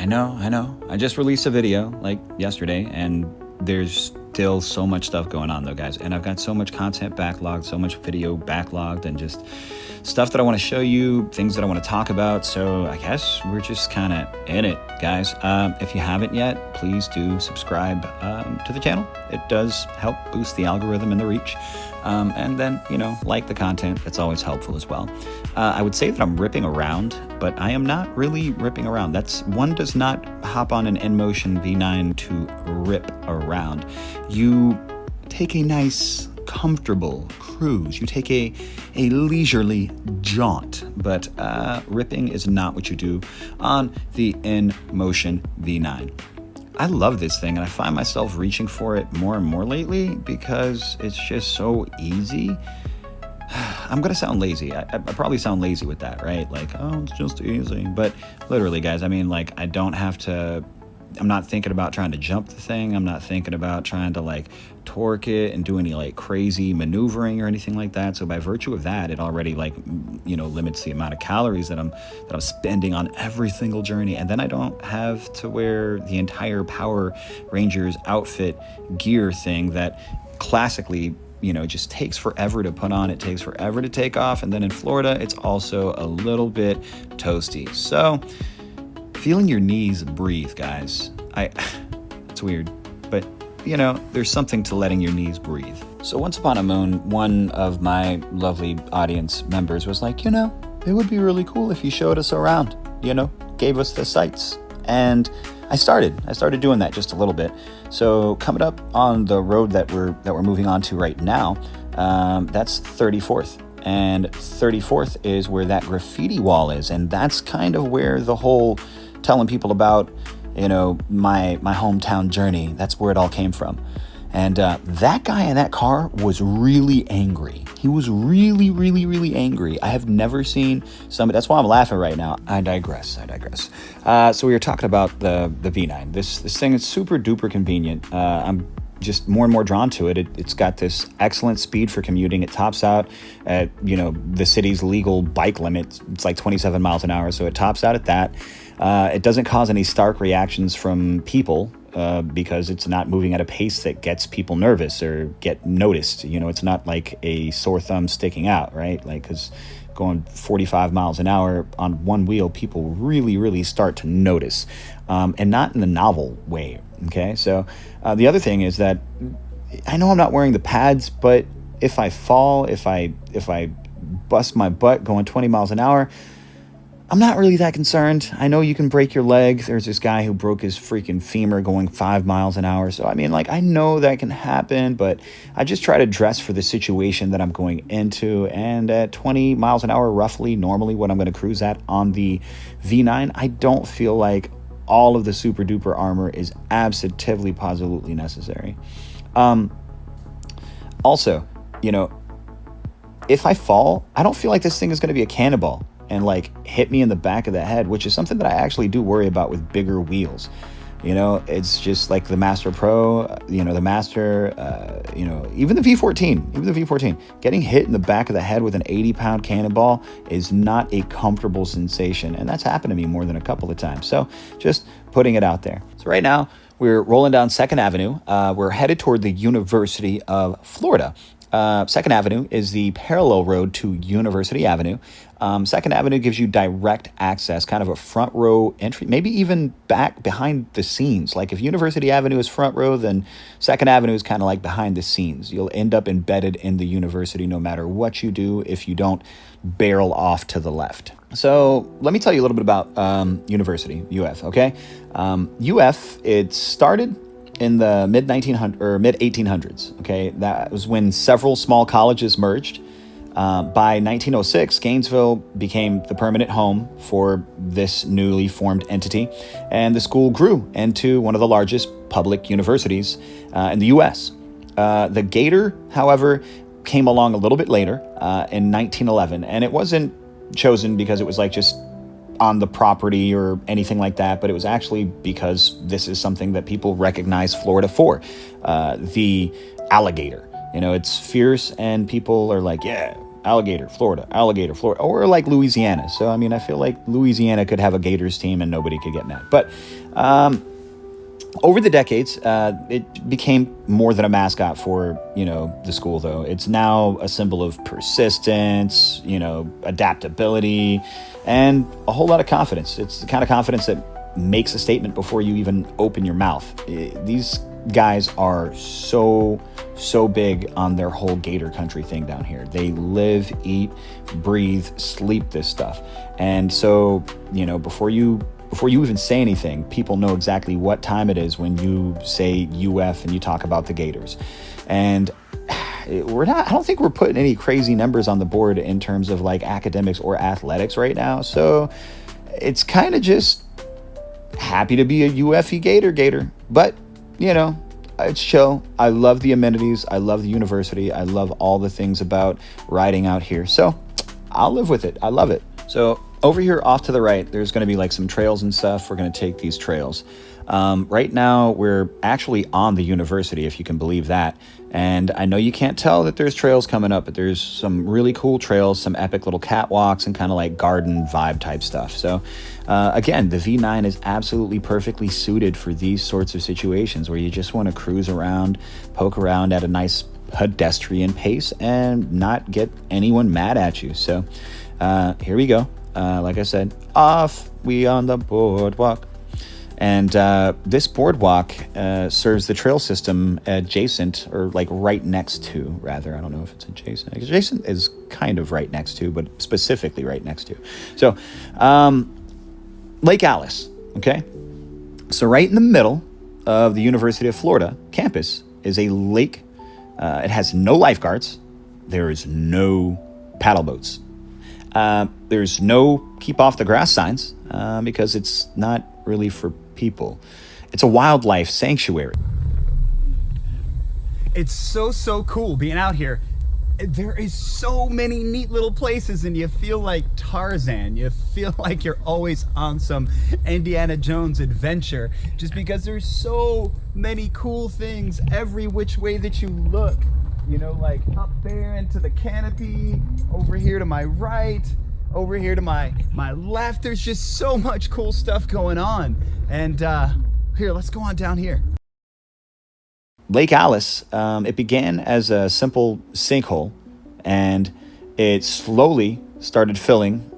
I know. I just released a video like yesterday, and there's still so much stuff going on though, guys. And I've got so much content backlogged, so much video backlogged, and just stuff that I want to show you, things that I want to talk about. So I guess we're just kind of in it, guys. If you haven't yet, please do subscribe to the channel. It does help boost the algorithm and the reach. And then, like the content. It's always helpful as well. I would say that I'm ripping around, but I am not really ripping around. One does not hop on an Inmotion V9 to rip around. You take a nice, comfortable cruise. You take a leisurely jaunt, but ripping is not what you do on the Inmotion V9. I love this thing, and I find myself reaching for it more and more lately because it's just so easy. I'm going to sound lazy. I probably sound lazy with that, right? Like, oh, it's just easy. But literally, guys, I mean, like, I don't have to... I'm not thinking about trying to jump the thing. I'm not thinking about trying to, like, torque it and do any, like, crazy maneuvering or anything like that. So by virtue of that, it already, like, limits the amount of calories that I'm spending on every single journey. And then I don't have to wear the entire Power Rangers outfit gear thing that classically, just takes forever to put on. It takes forever to take off. And then in Florida, it's also a little bit toasty. So... feeling your knees breathe, guys. It's weird, but there's something to letting your knees breathe. So once upon a moon, one of my lovely audience members was like, it would be really cool if you showed us around, gave us the sights. And I started doing that just a little bit. So coming up on the road that we're moving on to right now, that's 34th. And 34th is where that graffiti wall is. And that's kind of where the whole telling people about, my hometown journey, that's where it all came from. And that guy in that car was really angry. He was really, really, really angry. I have never seen somebody, that's why I'm laughing right now. I digress. So we were talking about the V9. This thing is super duper convenient. I'm just more and more drawn to it. It's got this excellent speed for commuting. It tops out at, the city's legal bike limit. It's like 27 miles an hour. So it tops out at that. It doesn't cause any stark reactions from people because it's not moving at a pace that gets people nervous or get noticed. It's not like a sore thumb sticking out, right? Like, because going 45 miles an hour on one wheel, people really, really start to notice, and not in the novel way. Okay, so the other thing is that I know I'm not wearing the pads, but if I fall, if I bust my butt going 20 miles an hour, I'm not really that concerned. I know you can break your leg. There's this guy who broke his freaking femur going 5 miles an hour. So, I mean, like, I know that can happen, but I just try to dress for the situation that I'm going into. And at 20 miles an hour, roughly, normally what I'm going to cruise at on the V9, I don't feel like all of the super duper armor is absolutely positively necessary. Also, if I fall, I don't feel like this thing is going to be a cannonball and like hit me in the back of the head, which is something that I actually do worry about with bigger wheels. It's just like the Master Pro, the Master, even the V14, getting hit in the back of the head with an 80-pound cannonball is not a comfortable sensation. And that's happened to me more than a couple of times. So just putting it out there. So right now we're rolling down 2nd Avenue. We're headed toward the University of Florida. 2nd Avenue is the parallel road to University Avenue. 2nd Avenue gives you direct access, kind of a front row entry, maybe even back behind the scenes. Like if University Avenue is front row, then 2nd Avenue is kind of like behind the scenes. You'll end up embedded in the university no matter what you do if you don't barrel off to the left. So let me tell you a little bit about University, UF, okay? UF, it started in the mid 1800s. Okay, that was when several small colleges merged. By 1906, Gainesville became the permanent home for this newly formed entity, and the school grew into one of the largest public universities in the U.S. The Gator, however, came along a little bit later in 1911, and it wasn't chosen because it was like just on the property or anything like that, but it was actually because this is something that people recognize Florida for. The alligator, it's fierce, and people are like, yeah, alligator, Florida, alligator, Florida, or like Louisiana. So, I mean, I feel like Louisiana could have a Gators team and nobody could get mad. But over the decades, it became more than a mascot for, the school, though. It's now a symbol of persistence, adaptability, and a whole lot of confidence. It's the kind of confidence that makes a statement before you even open your mouth. These guys are so big on their whole Gator country thing down here. They live, eat, breathe, sleep this stuff. And so, before you even say anything, people know exactly what time it is when you say UF and you talk about the Gators. And I don't think we're putting any crazy numbers on the board in terms of like academics or athletics right now. So it's kind of just happy to be a UFE Gator. But, it's chill. I love the amenities. I love the university. I love all the things about riding out here. So I'll live with it. I love it. So over here off to the right, there's going to be like some trails and stuff. We're going to take these trails. Right now, we're actually on the university, if you can believe that. And I know you can't tell that there's trails coming up, but there's some really cool trails, some epic little catwalks, and kind of like garden vibe type stuff. So again, the V9 is absolutely perfectly suited for these sorts of situations where you just want to cruise around, poke around at a nice pedestrian pace and not get anyone mad at you. So here we go. Like I said, off we on the boardwalk. And this boardwalk serves the trail system adjacent, or like right next to, rather. I don't know if it's adjacent. Adjacent is kind of right next to, but specifically right next to. So Lake Alice, okay? So right in the middle of the University of Florida campus is a lake. It has no lifeguards. There is no paddle boats. There's no keep off the grass signs because it's not really for people. It's a wildlife sanctuary. It's so cool being out here. There is so many neat little places and you feel like Tarzan. You feel like you're always on some Indiana Jones adventure just because there's so many cool things every which way that you look. Like up there into the canopy, over here to my right, over here to my left. There's just so much cool stuff going on. And here, let's go on down here. Lake Alice, it began as a simple sinkhole, and it slowly started filling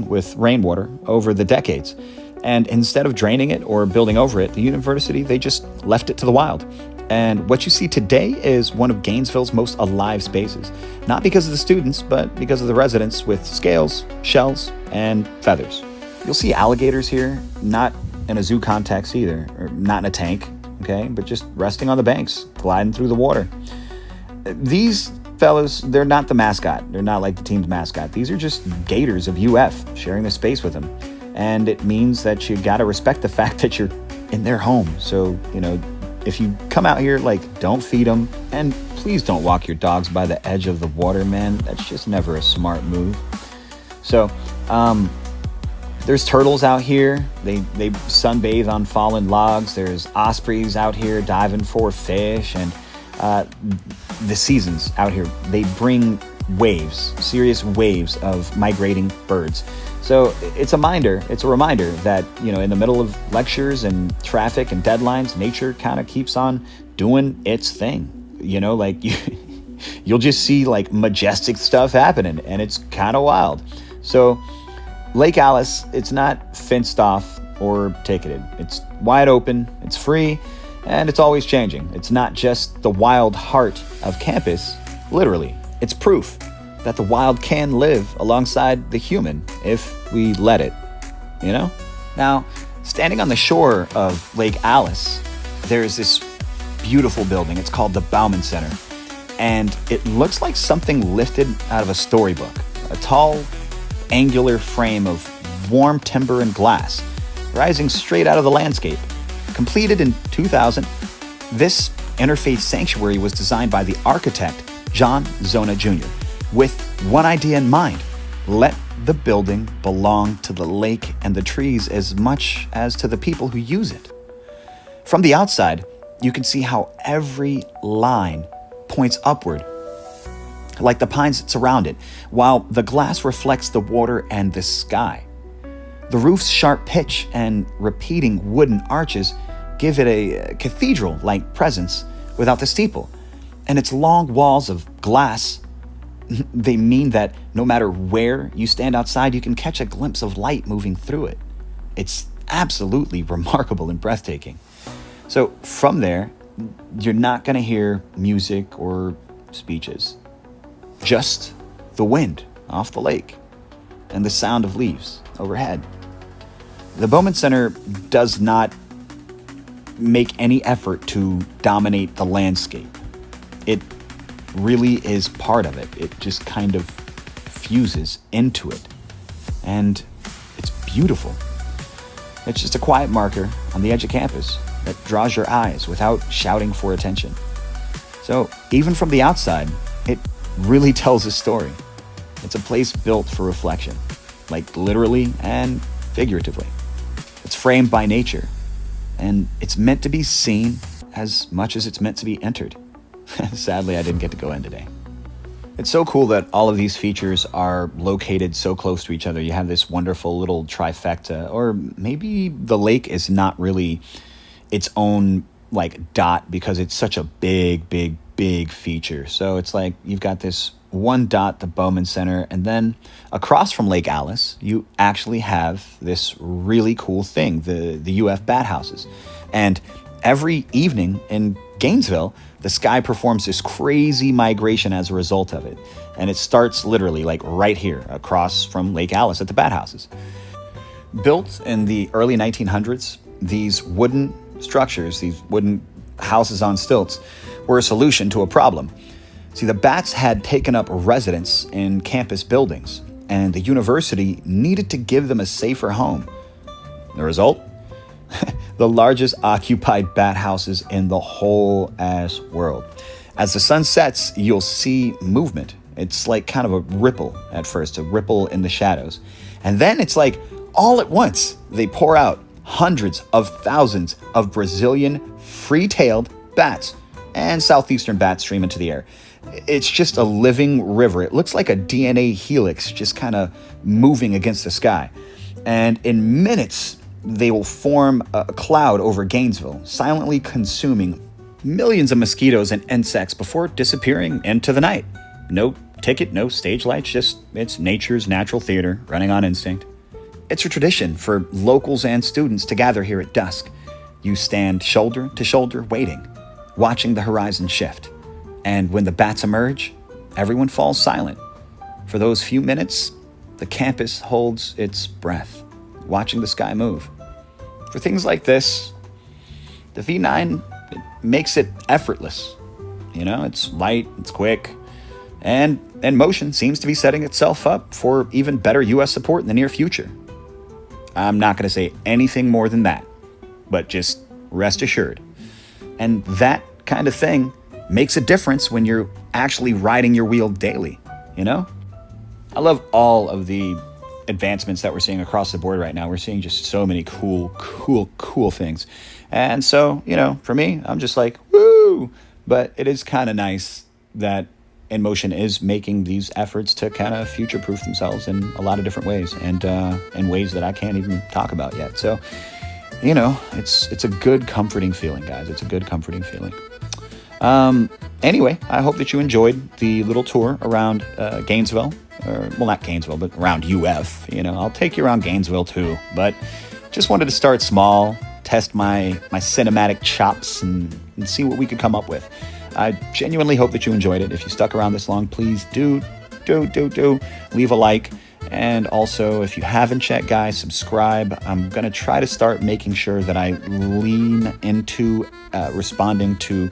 with rainwater over the decades. And instead of draining it or building over it, the university, they just left it to the wild. And what you see today is one of Gainesville's most alive spaces, not because of the students, but because of the residents with scales, shells, and feathers. You'll see alligators here, not in a zoo context either, or not in a tank, okay, but just resting on the banks, gliding through the water. These fellas, they're not the mascot. They're not like the team's mascot. These are just gators of UF sharing the space with them. And it means that you gotta respect the fact that you're in their home. So, if you come out here, don't feed them, and please don't walk your dogs by the edge of the water, man. That's just never a smart move. So, there's turtles out here. They sunbathe on fallen logs. There's ospreys out here diving for fish, and the seasons out here, they bring serious waves of migrating birds. So it's a reminder that, in the middle of lectures and traffic and deadlines, nature kind of keeps on doing its thing. You'll just see majestic stuff happening, and it's kind of wild. So Lake Alice, it's not fenced off or ticketed. It's wide open, it's free, and it's always changing. It's not just the wild heart of campus, literally. It's proof that the wild can live alongside the human if we let it, Now, standing on the shore of Lake Alice, there's this beautiful building. It's called the Baughman Center, and it looks like something lifted out of a storybook. A tall, angular frame of warm timber and glass, rising straight out of the landscape. Completed in 2000, this interfaith sanctuary was designed by the architect, John Zona Jr., with one idea in mind: let the building belong to the lake and the trees as much as to the people who use it. From the outside, you can see how every line points upward. like the pines that surround it, while the glass reflects the water and the sky. The roof's sharp pitch and repeating wooden arches give it a cathedral-like presence without the steeple, and its long walls of glass, they mean that no matter where you stand outside, you can catch a glimpse of light moving through it. It's absolutely remarkable and breathtaking. So from there, you're not going to hear music or speeches, just the wind off the lake and the sound of leaves overhead. The Baughman Center does not make any effort to dominate the landscape. It really is part of it. It just kind of fuses into it. And it's beautiful. It's just a quiet marker on the edge of campus that draws your eyes without shouting for attention. So even from the outside, it really tells a story. It's a place built for reflection, like literally and figuratively. It's framed by nature, and it's meant to be seen as much as it's meant to be entered. Sadly, I didn't get to go in today. It's so cool that all of these features are located so close to each other. You have this wonderful little trifecta, or maybe the lake is not really its own like dot because it's such a big feature. So it's like you've got this one dot, the Baughman Center, and then across from Lake Alice, you actually have this really cool thing, the UF bat houses. And every evening in Gainesville, the sky performs this crazy migration as a result of it. And it starts literally like right here across from Lake Alice at the bat houses. Built in the early 1900s, these wooden structures, these wooden houses on stilts, were a solution to a problem. See, the bats had taken up residence in campus buildings, and the university needed to give them a safer home. The result? The largest occupied bat houses in the whole ass world. As the sun sets, you'll see movement. It's like kind of a ripple at first, a ripple in the shadows. And then it's like all at once, they pour out hundreds of thousands of Brazilian free-tailed bats, and southeastern bats stream into the air. It's just a living river. It looks like a DNA helix just kind of moving against the sky. And in minutes, they will form a cloud over Gainesville, silently consuming millions of mosquitoes and insects before disappearing into the night. No ticket, no stage lights, just it's nature's natural theater running on instinct. It's a tradition for locals and students to gather here at dusk. You stand shoulder to shoulder waiting, watching the horizon shift. And when the bats emerge, everyone falls silent. For those few minutes, the campus holds its breath, watching the sky move. For things like this, the V9 makes it effortless. You know, it's light, it's quick, and Inmotion seems to be setting itself up for even better US support in the near future. I'm not going to say anything more than that, but just rest assured. And that kind of thing makes a difference when you're actually riding your wheel daily, you know? I love all of the advancements that we're seeing across the board right now. We're seeing just so many cool things. And so, you know, for me, I'm just like, woo! But it is kind of nice that Inmotion is making these efforts to kind of future-proof themselves in a lot of different ways, and in ways that I can't even talk about yet. So, you know, it's a good, comforting feeling, guys. It's a good, comforting feeling. Anyway, I hope that you enjoyed the little tour around Gainesville, or well, not Gainesville, but around UF. You know, I'll take you around Gainesville too, but just wanted to start small, test my cinematic chops, and see what we could come up with. I genuinely hope that you enjoyed it. If you stuck around this long, please do leave a like. And also, if you haven't yet, guys, subscribe. I'm going to try to start making sure that I lean into responding to,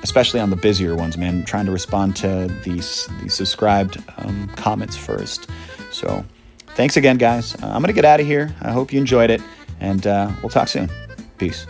especially on the busier ones, man, trying to respond to these subscribed comments first. So thanks again, guys. I'm going to get out of here. I hope you enjoyed it, and we'll talk soon. Peace.